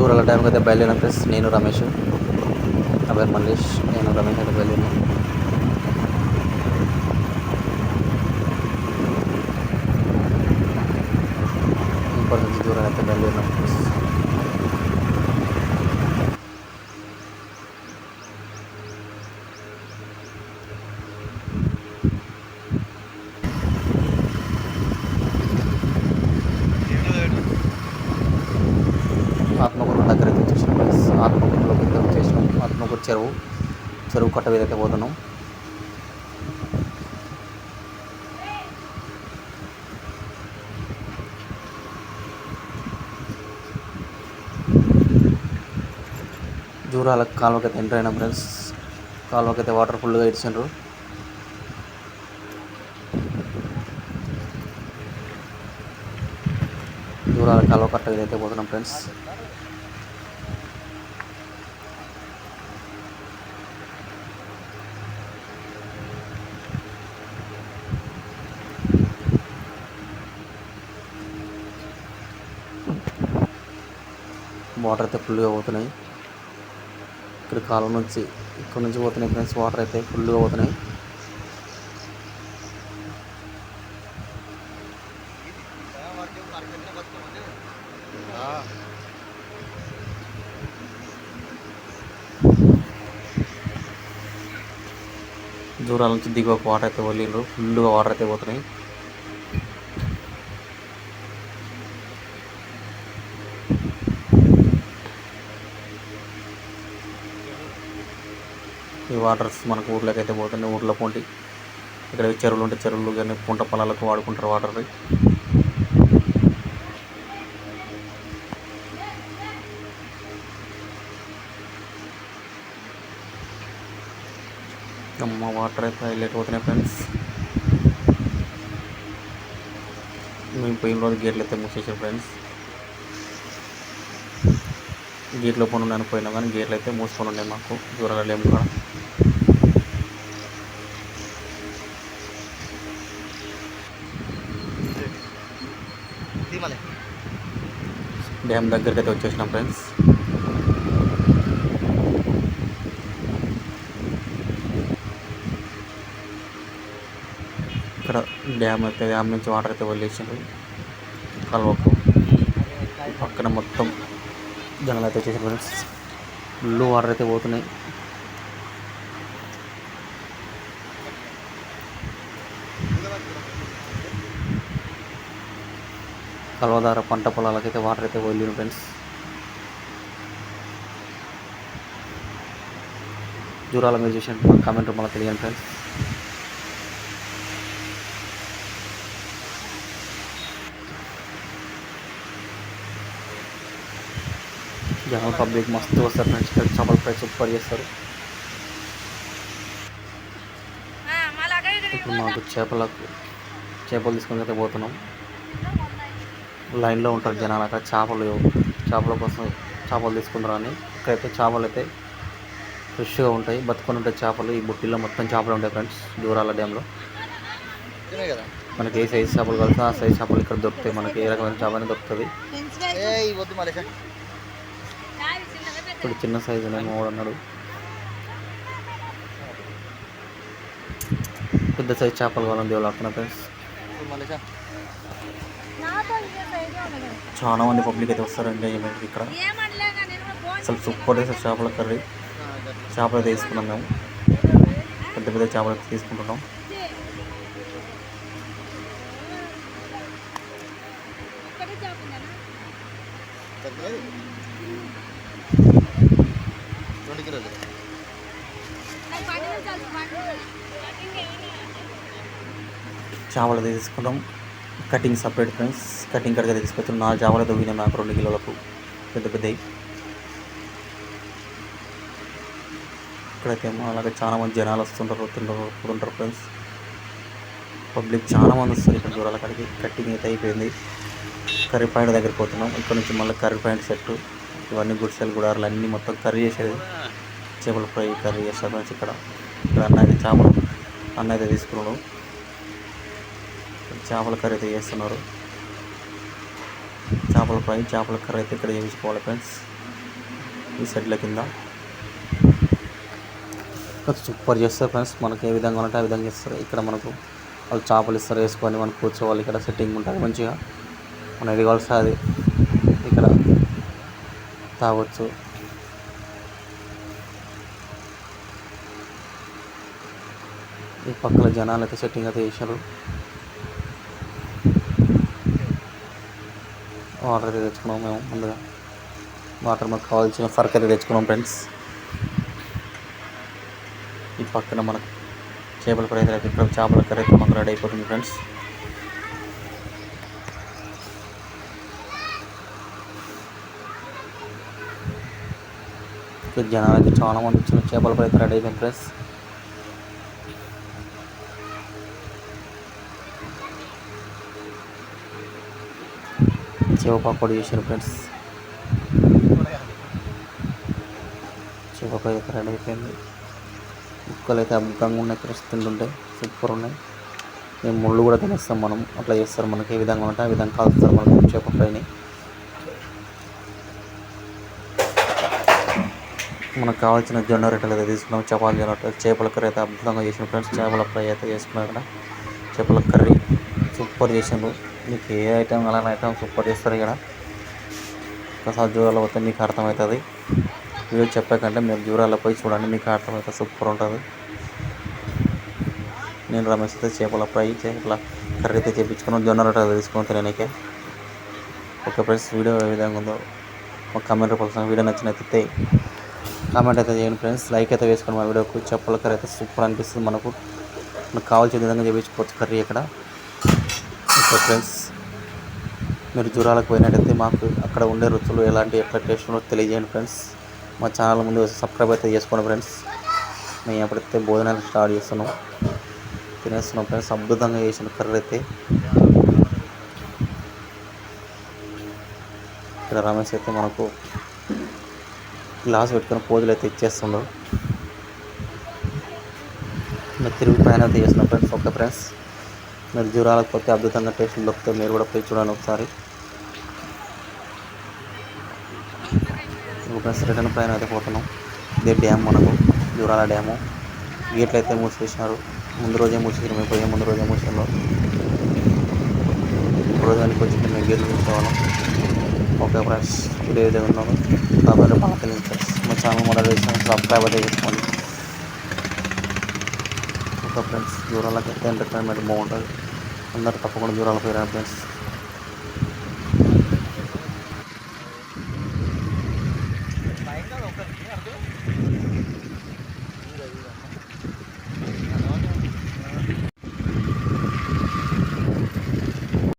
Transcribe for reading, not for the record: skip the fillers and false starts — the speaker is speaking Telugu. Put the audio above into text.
జూరాల డ్యామ్కి అయితే బయలుదేరిన ఫ్రెండ్స్. నేను రమేష్, నా పేరు మల్లేష్. నేను రమేష్ అయితే బయలుదేరిన. ఇప్పటి నుంచి జూరాలు అయితే బయలుదేరిన ఫ్రెండ్స్. ఆత్మకూరు దగ్గర అయితే వచ్చేసినాం ఫ్రెండ్స్. ఆత్మకూరులోకి అయితే వచ్చేసినాం. ఆత్మకూరు చెరువు కట్ట మీద అయితే పోతున్నాం. జూరాల కాలువకి అయితే ఎంటర్ అయినాం ఫ్రెండ్స్. కాలువకి అయితే వాటర్ ఫుల్గా ఇచ్చిండ్రు. జూరాల కాలువ కట్ట మీద అయితే పోతున్నాం ఫ్రెండ్స్. వాటర్ అయితే ఫుల్గా పోతున్నాయి. ఇక్కడ కాలువ నుంచి ఇక్కడ నుంచి పోతున్నాయి ఫ్రెండ్స్. వాటర్ అయితే ఫుల్గా పోతున్నాయి. జూరాల నుంచి దిగువ వాటర్ అయితే వదిలిండ్రు. ఫుల్గా వాటర్ అయితే పోతున్నాయి. ఈ వాటర్స్ మనకు ఊర్లోకి అయితే పోతున్నాయి. ఊర్లో పోండి ఇక్కడ చెరువులు ఉంటే చెరువులు కానీ పంట పొలాలకు వాడుకుంటారు వాటర్. అమ్మ వాటర్ అయితే హైలైట్ పోతున్నాయి ఫ్రెండ్స్. మేము పోయిన రోజు గేట్లు అయితే మూసేసాం ఫ్రెండ్స్. గేట్లో పని ఉన్నాను పోయినా కానీ గేట్లు అయితే మూసుకొని ఉన్నాయి మాకు జూరాల డ్యామ్ కూడా. డ్యామ్ దగ్గరికి అయితే వచ్చేసినాం ఫ్రెండ్స్. ఇక్కడ డ్యామ్ నుంచి వాటర్ అయితే వదిలేసిండ్రు కాలువకు. పక్కన మొత్తం జనాలు అయితే వచ్చేసారు ఫ్రెండ్స్. ఫుల్ వాటర్ అయితే పోతున్నాయి. కలవదార పంట పొలాలకైతే వాటర్ అయితే వదిలిన ఫ్రెండ్స్. జూరాల మీరు చూసిన కామెంట్ మళ్ళీ తెలియదు ఫ్రెండ్స్. జనరల్ పబ్లిక్ మస్తు వస్తారు ఫ్రెండ్స్. ఇక్కడ చేపల ఫ్రై సూపర్ చేస్తారు. ఇప్పుడు మాకు చేపలు తీసుకొని అయితే పోతున్నాం. లైన్లో ఉంటారు జనాలు అక్కడ చేపల కోసం చేపలు తీసుకుంటారు అని. ఇక్కడైతే చేపలు అయితే ఫ్రెష్గా ఉంటాయి. బతుకొని ఉంటాయి చేపలు. ఈ బుట్టిలో మొత్తం చేపలు ఉంటాయి ఫ్రెండ్స్. జూరాల డ్యాంలో మనకి ఏ సైజు చేపలు కలిసి ఆ సైజు చేపలు ఇక్కడ దొరుకుతాయి. మనకి ఏ రకమైన చేపని దొరుకుతుంది. ఇప్పుడు చిన్న సైజు వాడు అన్నాడు. పెద్ద సైజు చేపలు కావాలని దేవులాడుతున్నా ఫ్రెండ్స్. చాలా మంది పబ్లిక్ అయితే వస్తారు ఎంజాయ్మెంట్ ఇక్కడ. అసలు సూపర్ వేసే చేపల కర్రీ. చేపలు అయితే తీసుకున్నాం మేము. పెద్ద పెద్ద చేపలు అయితే తీసుకుంటున్నాం. చేపలు అయితే తీసుకున్నాం. Cutting separate friends. కటింగ్ కడిగా తీసుకొచ్చాం. 4 చేపలు తవ్వినాయి మాకు 2 కిలోలకు పెద్ద పెద్దవి. ఇక్కడైతే అలాగే చాలా మంది జనాలు వస్తుంటారు తింటుంటారు ఫ్రెండ్స్. పబ్లిక్ చాలా మంది వస్తారు ఇక్కడ జూరాల కాడికి. కటింగ్ అయితే అయిపోయింది. కర్రీ పాయింట్ దగ్గరికి పోతున్నాం. ఇక్కడ నుంచి మళ్ళీ కర్రీ పాయింట్ సెట్ ఇవన్నీ గుడిసెలు గుడారాలు అన్నీ మొత్తం కర్రీ చేసేది. చేపల ఫ్రై కర్రీ చేస్తారు ఫ్రెండ్స్. ఇక్కడ అన్న అయితే తీసుకున్నాడు. చేపల కర్రీ అయితే చేస్తున్నారు. చేపల ఫ్రై చేపల కర్రీ అయితే ఇక్కడ చేయించుకోవాలి ఫ్రెండ్స్. ఈ సెట్ల కింద సూపర్ చేస్తారు ఫ్రెండ్స్. మనకి ఏ విధంగా ఉంటే ఆ విధంగా ఇస్తారు. ఇక్కడ మనకు వాళ్ళు చేపలు ఇస్తారు, వేసుకొని మనం కూర్చోవాలి. ఇక్కడ సెట్టింగ్ ఉంటుంది మంచిగా, మనం ఏది కావాల్సి అది ఇక్కడ తాగొచ్చు. ఈ పక్కల జనాలు అయితే సెట్టింగ్ అయితే చేశారు. వాటర్ అయితే తెచ్చుకున్నాం మేము ముందుగా. వాటర్ మనకు కావాల్సిన సరుకు అయితే తెచ్చుకున్నాం ఫ్రెండ్స్. ఈ పక్కన మనకు చేపల ఫ్రై అయితే ఇక్కడ చేపల కర్రీ అయితే మాకు రెడీ అయిపోతుంది ఫ్రెండ్స్. ఇక్కడ జనాలకి చాలా మంది వచ్చిన చేపల ఫ్రై అయితే రెడీ అయిపోయింది ఫ్రెండ్స్. చేప పకోడీ చేశారు ఫ్రెండ్స్. చేప ఫ్రై అయితే రెడీ అయిపోయింది. ముక్కలు అయితే అద్భుతంగా ఉన్నాయి ఫ్రెండ్స్, తింటుంటే సూపర్ ఉన్నాయి. మేము ముళ్ళు కూడా తినేస్తాం మనం, అట్లా చేస్తారు. మనకి ఏ విధంగా ఉంటే ఆ విధంగా కాలుస్తారు మనకు చేప ఫ్రైని. మనకు కావాల్సిన జొన్న రొట్టెలు అయితే తీసుకున్నాం, చపాతీ జొన్న రొట్టెలు. చేపల కర్రీ అయితే అద్భుతంగా చేసిన ఫ్రెండ్స్. చేపల ఫ్రై అయితే చేసుకున్నాం. ఇక్కడ చేపల కర్రీ సూపర్ చేసిండ్రు. మీకు ఏ ఐటెం అలానే ఐటెం సూపర్ చేస్తారు. ఇక్కడ ఒకసారి జూరాలో పోతే మీకు అర్థమవుతుంది. వీడియో చెప్పాకంటే మీరు జూరాలో పోయి చూడండి, మీకు అర్థమవుతుంది. సూపర్ ఉంటుంది. నేను రమేష్ అయితే చేపల ఫ్రై, చేపల కర్రీ అయితే చేయించుకున్నాం. జొన్న రొట్టెలు తీసుకుని తినడానికే. ఓకే ఫ్రెండ్స్, వీడియో ఏ విధంగా ఉందో ఒక కామెంట్ రూపంలో వీడియో నచ్చినట్లయితే కామెంట్ అయితే చేయండి ఫ్రెండ్స్. లైక్ అయితే వేసుకోండి మా వీడియోకు. చేపల కర్రీ అయితే సూపర్ అనిపిస్తుంది. మనకు కావాల్సిన విధంగా చేయించుకోవచ్చు కర్రీ ఇక్కడ. ఓకే ఫ్రెండ్స్, మీరు జూరాలకు పోయినట్టయితే మాకు అక్కడ ఉండే రుచులు ఎట్లా టేస్ట్ ఉండో తెలియజేయండి ఫ్రెండ్స్. మా ఛానల్ ముందు సబ్స్క్రైబ్ అయితే చేసుకోండి ఫ్రెండ్స్. మేము ఎప్పుడైతే భోజనాలు స్టార్ట్ చేస్తున్నాం, తినేస్తున్నాం ఫ్రెండ్స్. అద్భుతంగా చేసిన కర్రీ అయితే. ఇక్కడ రమేష్ అయితే మనకు గ్లాస్ పెట్టుకుని పోజులు అయితే ఇచ్చేస్తుండ్రు. మీరు తిరుగు పైన అయితే చేస్తున్నాం ఫ్రెండ్స్. ఓకే ఫ్రెండ్స్, మీరు జూరాలకు పోతే అద్భుతంగా టేస్ట్ దొరుకుతాయి. మీరు కూడా పోయి చూడండి ఒకసారి. ఫ్రెండ్స్, రిటర్న్ పైన అయితే పోతున్నాం. ఇదే డ్యామ్ మనకు జూరాల డ్యాము. గేట్లు అయితే మూసేసినారు. ముందు రోజే మూసేసారు. మేము పోయే ముందు రోజే మూసేసారు. రోజు దానికి వచ్చి మేము గేట్లు తీసుకోవాలి. ఓకే ఫ్రెండ్స్, వీడియో ఏదో ఉన్నాను కాబట్టి బాగా తెలియదు ఫ్రెండ్స్. మా ఛానల్ మొదలు చేసిన సబ్స్క్రైబ్ అయితే చేసుకోండి. ఓకే ఫ్రెండ్స్, జూరాలకి అయితే ఎంటర్టైన్మెంట్ బాగుంటుంది. అందరూ తప్పకుండా జూరాలకు పోయినా ఫ్రెండ్స్.